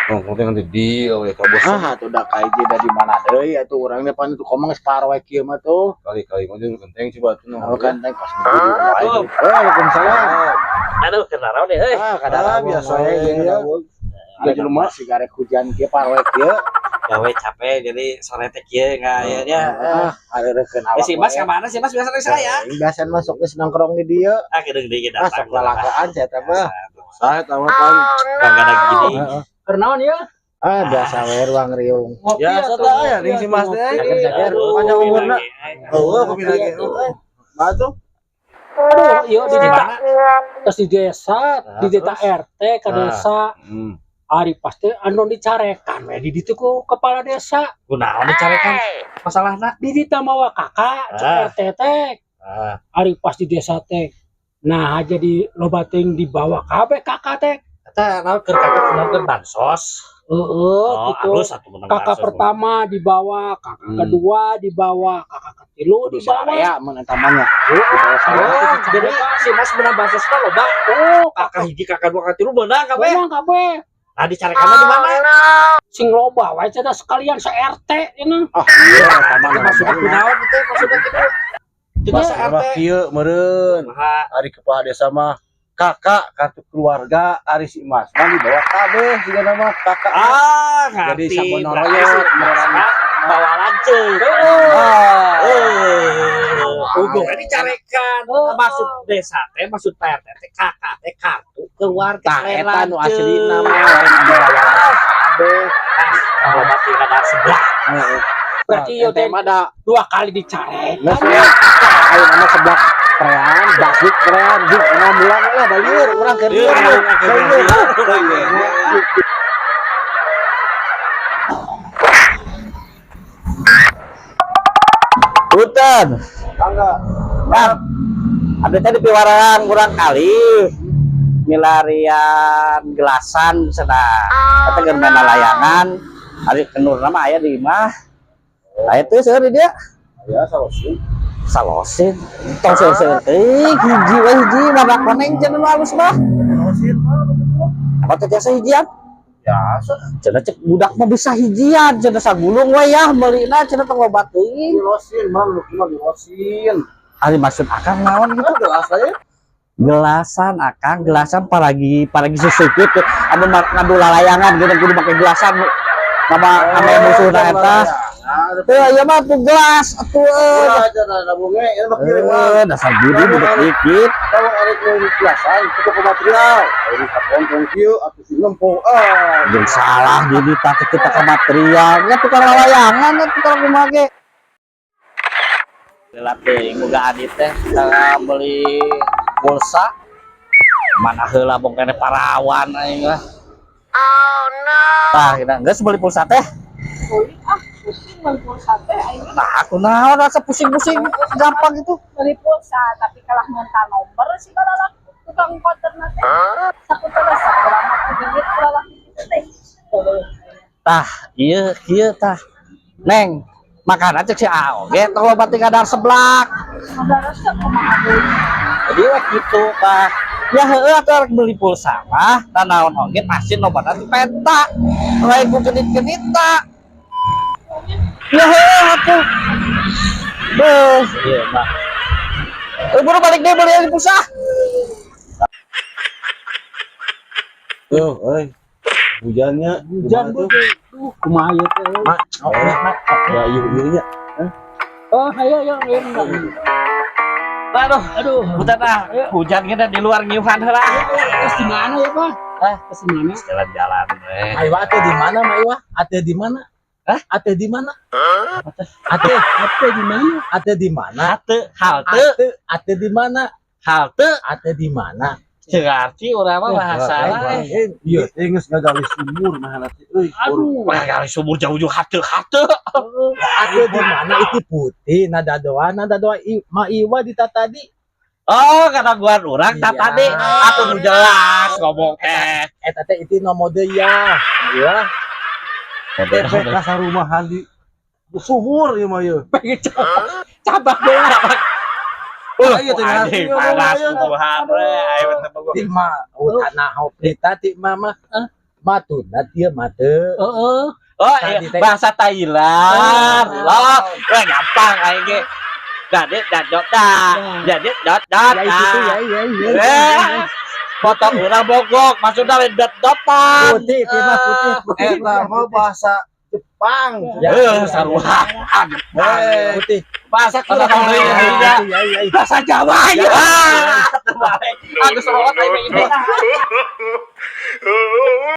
Nongkrong di dia we ka bos. Atuh da kaiji da di mana deui atuh urang depan itu komong separuh we kieu mah tuh. Kali-kali mah jeung genteng coba tuh. Kan teh pas di wae. Waalaikumsalam. Aduh, kenapa deh, hei? Kadang biasa we ya. Ada jelema sigarek hujan kieu parwe kieu. Gawe capek, jadi sore teh kieu ngayanya. Areurekeun awak. Si Mas kemana sih Mas? Biasa dari saya. Biasa masuk geus nongkrong di dieu. Gedeng deui datang. Sok lalakoan saya teh mah. Saya tahu kan. Kagak ada gini. Kernaon ya? Biasa we ruang riung. Ya sata ya ning si Mas teh. Sager-sager Panjang umurna. Oh, kopi lagi. Batu. Aduh, iya di desa. Terus di desa, di desa RT ke desa. Ari pasti anu dicarekan we di ditu ku kepala desa. Kunaon dicarekan masalahna? Di ditu mawa kakak, RT teh. Ari pas di desa teh. Nah, jadi loba teuing dibawa kabeh kakak teh. Eta naon keur kakak kunaon bansos. Gitu. Kakak pertama dibawa, kakak kedua dibawa, kakak ketilu dibawa. Ya, mun eta mah nya. Jadi si Mas menang bansos ka loba. Kakak hiji, kakak dua, kakak tilu beunang kabeh. Beunang kabeh. Nah, dicarekanna di mana? Sing loba wae cenah sekalian se-RT cenah. Iya, eta mah Maksudna kunaon teh? Maksudna kitu. Cuma se-RT. Kieu meureun. Ari kepala desa mah kakak kartu keluarga Ari si Mas mah dibawa kabeh juga nama kakak. jadi sabun royot bawa lanceuk. Hubungan dicarekan. Maksud desa teh, maksud PRT teh kakak teh kartu keluarga. Eta nu aslina mah kabeh. Kalau mati kadar sebelah. Berarti yo teh ada 2 kali dicarekan. Ayo nama sebelah prean, basik prean, juk 6 bulan lah bayar urang keur dieu. Punten. Mangga. Nah, abdi teh dipiwaran urang kali. Milarian gelasan cenah. Eta keur main layangan. Ari kenurna mah aya di imah. Aya teh seueur di dia. Ya Salosin. Tong seueur teh hiji we hiji madak koneng cenah halus mah. Apa teh jasa hijian? biasa. Cenah cek budak mah bisa hijian cenah sagulung we ya meulina cenah tong loba teuing. Dilosin mah lu cuma dilosin. Ari maksud akang naon gitu Gelas aja. gelasan akang gelasan paragi susukut anu ngadu lalayangan gitu kudu make gelasan nama musuhna eta teu aya mah tuh gelas atuh aja nabungnya ini mah kirim mah. dasar gini budak dikit Tahu ada kelasan itu ke material. Ini kapon kieu atuh si nempong. jeung salah jadi tak kita ke materialnya tukang lalayangan tukang kumage lelat teuing boga adit teh beli pulsa mana heula bong kene parawan aing lah. Oh no. Tah kita geus beli pulsa teh. Pusing beli pulsa teh aing. Nah, aku naon rasa pusing-pusing gampang itu. Beli pulsa tapi kalah minta nomor sih kalau tukang konterna teh. Sakuteula sakulah mah duit kalah kitu teh. Tah, ieu tah. Neng, makanan cek si Aoge tong loba teh kadar seblak. Ada resep kumaha deui. Jadi we kitu tah. Ya heueuh atuh beli pulsa mah tanaon oge pasti lobana ti peta. Lain ku genit-genit ta. Ya heueuh atuh. Ieu mah. Buru balik deh beli pulsa. Tuh, hujannya Hujan tuh. kumaha ieu teh. Mak, ya ieu ya. Oh, ayo. Aduh, bukan hujan kita di luar ngiuhan heula. Terus di mana ya, Pak? Terus di mana? Jalan-jalan. Maiwa ate di mana Maiwa? Ate di mana? Hah? Ate di mana? Ate di mana? Ate di mana? Ate di mana? Halte. Ate di mana? Cerarti urang mah bahasa lain. Iya, geus ngagali sumur mah teh euy. Aduh. Wah, kali sumur jauh-jauh halte. Ate di mana itu putih nada doa ma Iwa di tadi. Oh, kata gua urang Iya. tadi atuh nu jelas ngomong teh. Eta teh itu nomode ya. Iya. Teh kasar rumahan di sumur ieu mah ieu. Pengen cabak bola. Iya teh Anjing panas Tuhan we, ayo teh gua. Ti mah tanah berita ti mama matuna dia mate. Heeh. Oh, Tadi iya, teh. bahasa Thailand. Loh, wah gampang aing ge. Dadit dadot dah. Dadit dot dot. Ya itu ya ya ya. Potong urang bogok, maksudnya dot dotan. Putih itu mah putih. Eta mah bahasa Jepang. Sarua. Putih. Bahasa kurang deui nya. Bahasa Jawa ya. Aduh, serot aing ini.